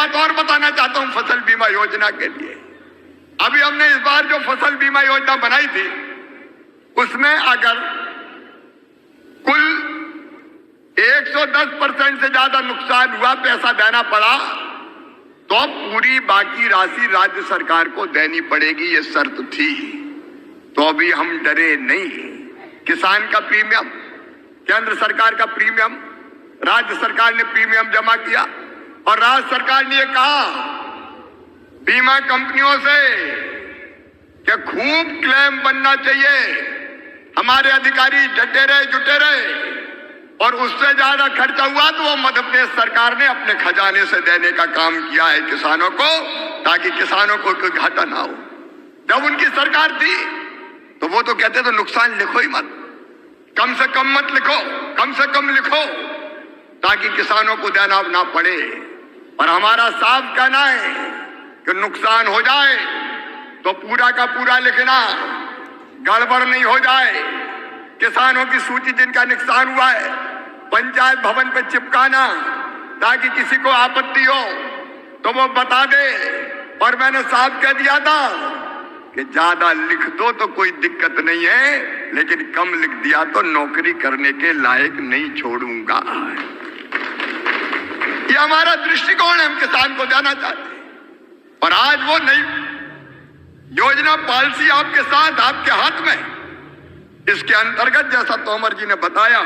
बात और बताना चाहता हूं फसल बीमा योजना के लिए। अभी हमने इस बार जो फसल बीमा योजना बनाई थी, उसमें अगर कुल 110% से ज्यादा नुकसान हुआ, पैसा देना पड़ा, तो पूरी बाकी राशि राज्य सरकार को देनी पड़ेगी, ये शर्त थी। तो अभी हम डरे नहीं। किसान का प्रीमियम, केंद्र सरकार का प्रीमियम, राज्य सरकार ने प्रीमियम जमा किया और राज्य सरकार ने ये कहा बीमा कंपनियों से कि खूब क्लेम बनना चाहिए, हमारे अधिकारी डटे रहे, जुटे रहे, और उससे ज्यादा खर्चा हुआ तो वो मध्य प्रदेश सरकार ने अपने खजाने से देने का काम किया है किसानों को, ताकि किसानों को कोई घाटा ना हो। जब उनकी सरकार थी तो वो तो कहते तो नुकसान लिखो ही मत, कम से कम मत लिखो, कम से कम लिखो, ताकि किसानों को देना ना पड़े। और हमारा साफ कहना है कि नुकसान हो जाए तो पूरा का पूरा लिखना, गड़बड़ नहीं हो जाए। किसानों की सूची जिनका नुकसान हुआ है पंचायत भवन पे चिपकाना, ताकि किसी को आपत्ति हो तो वो बता दे। और मैंने साफ कह दिया था कि ज्यादा लिख दो तो कोई दिक्कत नहीं है, लेकिन कम लिख दिया तो नौकरी करने के लायक नहीं छोड़ूंगा। ये हमारा दृष्टिकोण है, हम किसान को देना चाहते हैं। और आज वो नई योजना पॉलिसी आपके साथ, आपके हाथ में। इसके अंतर्गत जैसा तोमर जी ने बताया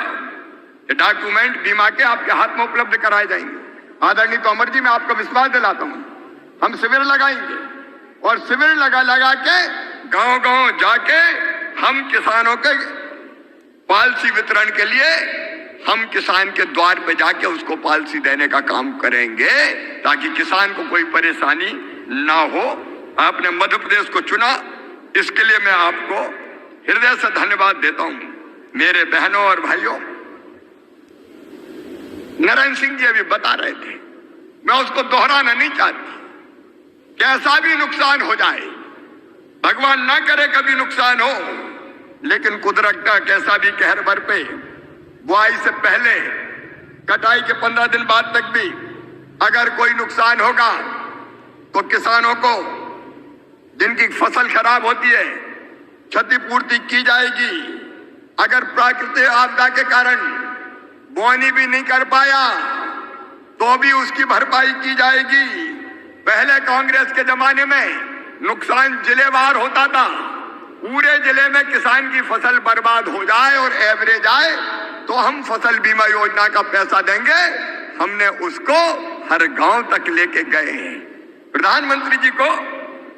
कि डॉक्यूमेंट बीमा के आपके हाथ में उपलब्ध कराए जाएंगे। आदरणीय तोमर जी, मैं आपको विश्वास दिलाता हूं, हम शिविर लगाएंगे और शिविर लगा के गांव गांव जाके हम किसानों के पॉलिसी वितरण के लिए हम किसान के द्वार पे जाके उसको पॉलिसी देने का काम करेंगे, ताकि किसान को कोई परेशानी ना हो। आपने मध्य प्रदेश को चुना, इसके लिए मैं आपको हृदय से धन्यवाद देता हूं। मेरे बहनों और भाइयों, नरेंद्र सिंह जी अभी बता रहे थे, मैं उसको दोहराना नहीं चाहती। कैसा भी नुकसान हो जाए, भगवान ना करे कभी नुकसान हो, लेकिन कुदरत का कैसा भी कहर बरपे, बुआई से पहले कटाई के 15 दिन बाद तक भी अगर कोई नुकसान होगा तो किसानों को जिनकी फसल खराब होती है क्षतिपूर्ति की जाएगी। अगर प्राकृतिक आपदा के कारण बोनी भी नहीं कर पाया तो भी उसकी भरपाई की जाएगी। पहले कांग्रेस के जमाने में नुकसान जिलेवार होता था, पूरे जिले में किसान की फसल बर्बाद हो जाए और एवरेज आए तो हम फसल बीमा योजना का पैसा देंगे। हमने उसको हर गांव तक लेके गए हैं। प्रधानमंत्री जी को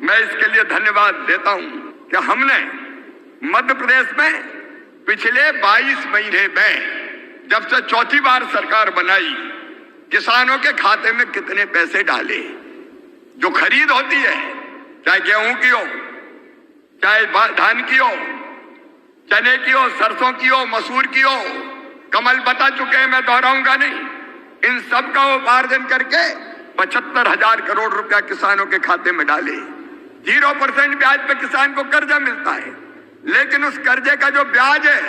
मैं इसके लिए धन्यवाद देता हूं कि हमने मध्य प्रदेश में पिछले 22 महीने में जब से चौथी बार सरकार बनाई, किसानों के खाते में कितने पैसे डाले। जो खरीद होती है, चाहे गेहूं की हो, चाहे धान की हो, चने की हो, सरसों की हो, मसूर की हो, कमल बता चुके हैं, मैं दोहराऊंगा नहीं। इन सब का उपार्जन करके 75,000 करोड़ रुपया किसानों के खाते में डाले। 0% ब्याज पे किसान को कर्जा मिलता है, लेकिन उस कर्जे का जो ब्याज है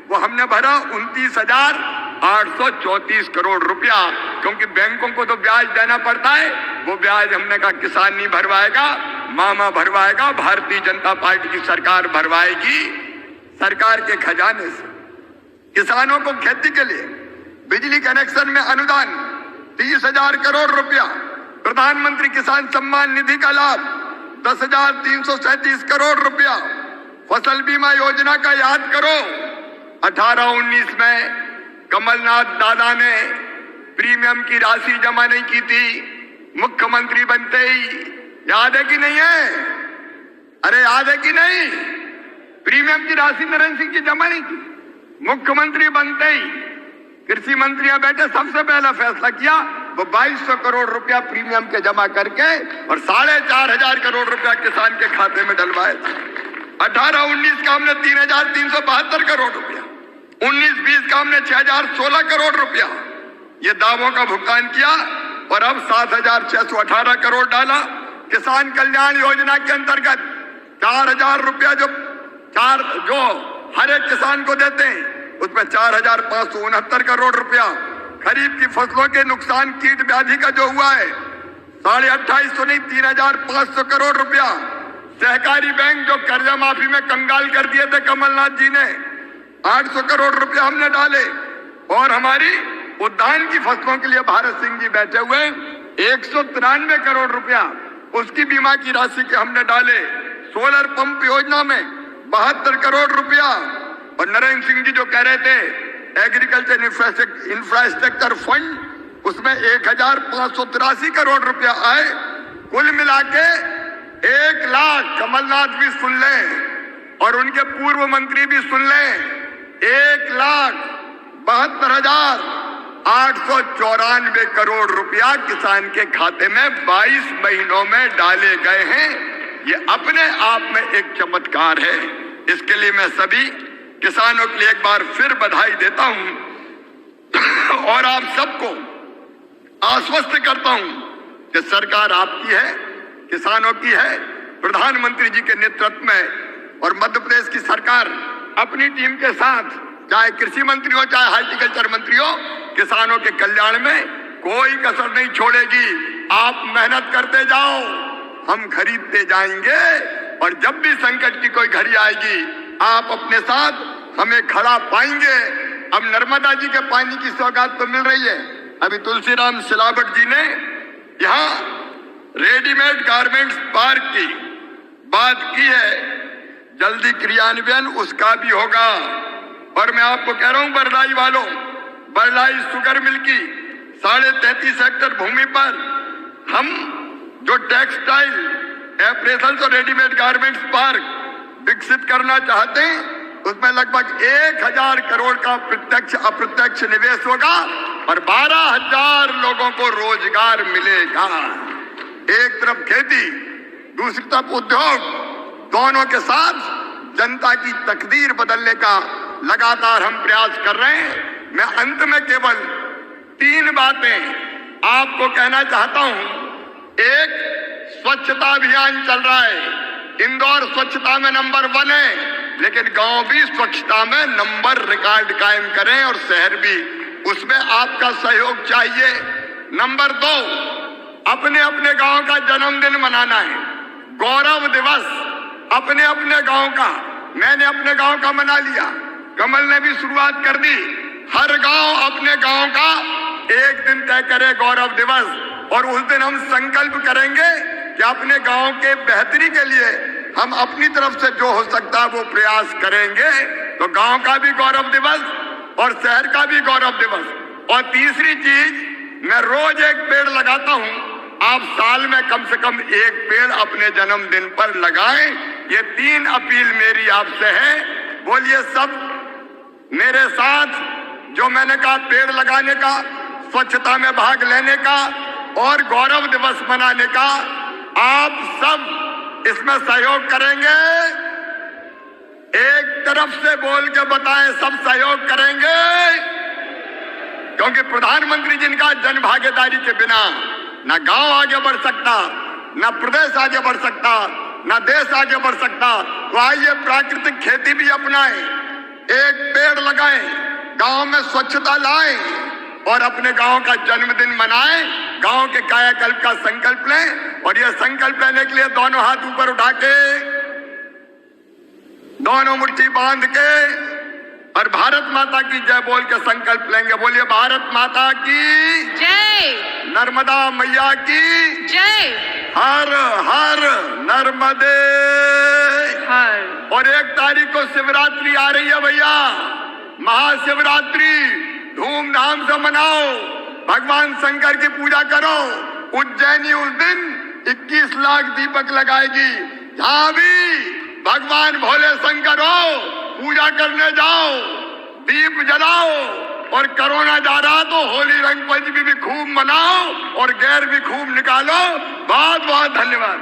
वो हमने भरा 29,834 करोड़ रुपया, क्योंकि बैंकों को तो ब्याज देना पड़ता है। वो ब्याज हमने कहा किसान नहीं भरवाएगा, मामा भरवाएगा, भारतीय जनता पार्टी की सरकार भरवाएगी। सरकार के खजाने से किसानों को खेती के लिए बिजली कनेक्शन में अनुदान 30,000 करोड़ रुपया, प्रधानमंत्री किसान सम्मान निधि का लाभ 10,337 करोड़ रुपया, फसल बीमा योजना का याद करो 18-19 में कमलनाथ दादा ने प्रीमियम की राशि जमा नहीं की थी, मुख्यमंत्री बनते ही। याद है कि नहीं है? अरे याद है कि नहीं? प्रीमियम की राशि नरेंद्र सिंह जी जमा नहीं की। मुख्यमंत्री बनते ही कृषि मंत्री बैठे, सबसे पहला फैसला किया वो 2200 करोड़ रुपया प्रीमियम के जमा करके और 4,500 करोड़ रुपया किसान के खाते में डलवाए थे। 18-19 का हमने 3,372 करोड़ रुपया, 19-20 का हमने 6,016 करोड़ रुपया ये दावों का भुगतान किया और अब 7,618 करोड़ डाला। किसान कल्याण योजना के अंतर्गत 4,000 रुपया जो हर एक किसान को देते हैं, उसमें 4,569 करोड़ रुपया। खरीफ की फसलों के नुकसान कीट व्याधि का जो हुआ है 2850 नहीं 3500 करोड़ रुपया सहकारी बैंक जो कर्जा माफी में कंगाल कर दिए थे कमलनाथ जी ने, 800 करोड़ रुपया हमने डाले। और हमारी उद्यान की फसलों के लिए भारत सिंह जी बैठे हुए 193 करोड़ रुपया उसकी बीमा की राशि के हमने डाले। सोलर पंप योजना में 72 करोड़ रुपया। और नरेंद्र सिंह जी जो कह रहे थे एग्रीकल्चर इंफ्रास्ट्रक्चर फंड, उसमें 1583 करोड़ रुपया आए। कुल मिला के 1 लाख, कमलनाथ भी सुन लें और उनके पूर्व मंत्री भी सुन लें, 1,72,894 करोड़ रुपया किसान के खाते में 22 महीनों में डाले गए हैं। ये अपने आप में एक चमत्कार है। इसके लिए मैं सभी किसानों के लिए एक बार फिर बधाई देता हूं और आप सबको आश्वस्त करता हूं कि सरकार आपकी है, किसानों की है, प्रधानमंत्री जी के नेतृत्व में। और मध्य प्रदेश की सरकार अपनी टीम के साथ, चाहे कृषि मंत्री हो चाहे हॉर्टिकल्चर मंत्री हो, किसानों के कल्याण में कोई कसर नहीं छोड़ेगी। आप मेहनत करते जाओ, हम खरीदते जाएंगे। और जब भी संकट की कोई घड़ी आएगी आप अपने साथ हमें खड़ा पाएंगे। अब नर्मदा जी के पानी की सौगात तो मिल रही है। अभी तुलसीराम सिलावट जी ने यहाँ रेडीमेड गारमेंट्स पार्क की बात की है, जल्दी क्रियान्वयन उसका भी होगा। और मैं आपको कह रहा हूं बरलाई वालों, बरलाई शुगर मिल की 33.5 हेक्टेयर भूमि पर हम जो टेक्सटाइल एप्रेजल्स और रेडीमेड गारमेंट्स पार्क विकसित करना चाहते हैं, उसमें लगभग 1000 करोड़ का प्रत्यक्ष अप्रत्यक्ष निवेश होगा और 12,000 लोगों को रोजगार मिलेगा। एक तरफ खेती, दूसरी तरफ उद्योग, दोनों के साथ जनता की तकदीर बदलने का लगातार हम प्रयास कर रहे हैं। मैं अंत में केवल 3 बातें आपको कहना चाहता हूं। एक, स्वच्छता अभियान चल रहा है। इंदौर स्वच्छता में नंबर 1 है, लेकिन गांव भी स्वच्छता में नंबर रिकॉर्ड कायम करें और शहर भी। उसमें आपका सहयोग चाहिए। नंबर 2, अपने अपने गांव का जन्मदिन मनाना है, गौरव दिवस अपने अपने गांव का। मैंने अपने गांव का मना लिया, कमल ने भी शुरुआत कर दी। हर गांव अपने गांव का एक दिन तय करे गौरव दिवस, और उस दिन हम संकल्प करेंगे कि अपने गांव के बेहतरी के लिए हम अपनी तरफ से जो हो सकता है वो प्रयास करेंगे। तो गांव का भी गौरव दिवस और शहर का भी गौरव दिवस। और तीसरी चीज, मैं रोज एक पेड़ लगाता हूं, आप साल में कम से कम एक पेड़ अपने जन्मदिन पर लगाएं। ये 3 अपील मेरी आपसे है। बोलिए सब मेरे साथ, जो मैंने कहा पेड़ लगाने का, स्वच्छता में भाग लेने का और गौरव दिवस मनाने का, आप सब इसमें सहयोग करेंगे। एक तरफ से बोल के बताएं, सब सहयोग करेंगे, क्योंकि प्रधानमंत्री जिनका जन भागीदारी के बिना ना गांव आगे बढ़ सकता, ना प्रदेश आगे बढ़ सकता, ना देश आगे बढ़ सकता। तो आइए प्राकृतिक खेती भी अपनाएं, एक पेड़ लगाएं, गांव में स्वच्छता लाएं और अपने गांव का जन्मदिन मनाएं। गांव के कायाकल्प का संकल्प लें और यह संकल्प लेने के लिए दोनों हाथ ऊपर उठा के, दोनों मुट्ठी बांध के और भारत माता की जय बोल के संकल्प लेंगे। बोलिए भारत माता की जय, नर्मदा मैया की जय, हर हर नर्मदे हर। और 1 तारीख को शिवरात्रि आ रही है भैया, महाशिवरात्रि धूमधाम से मनाओ, भगवान शंकर की पूजा करो। उज्जैनी उस दिन 21 लाख दीपक लगाएगी। जहां भी भगवान भोले शंकर हो, पूजा करने जाओ, दीप जलाओ। और कोरोना जा रहा तो होली रंग पंचमी भी खूब मनाओ और गैर भी खूब निकालो। बहुत बहुत धन्यवाद।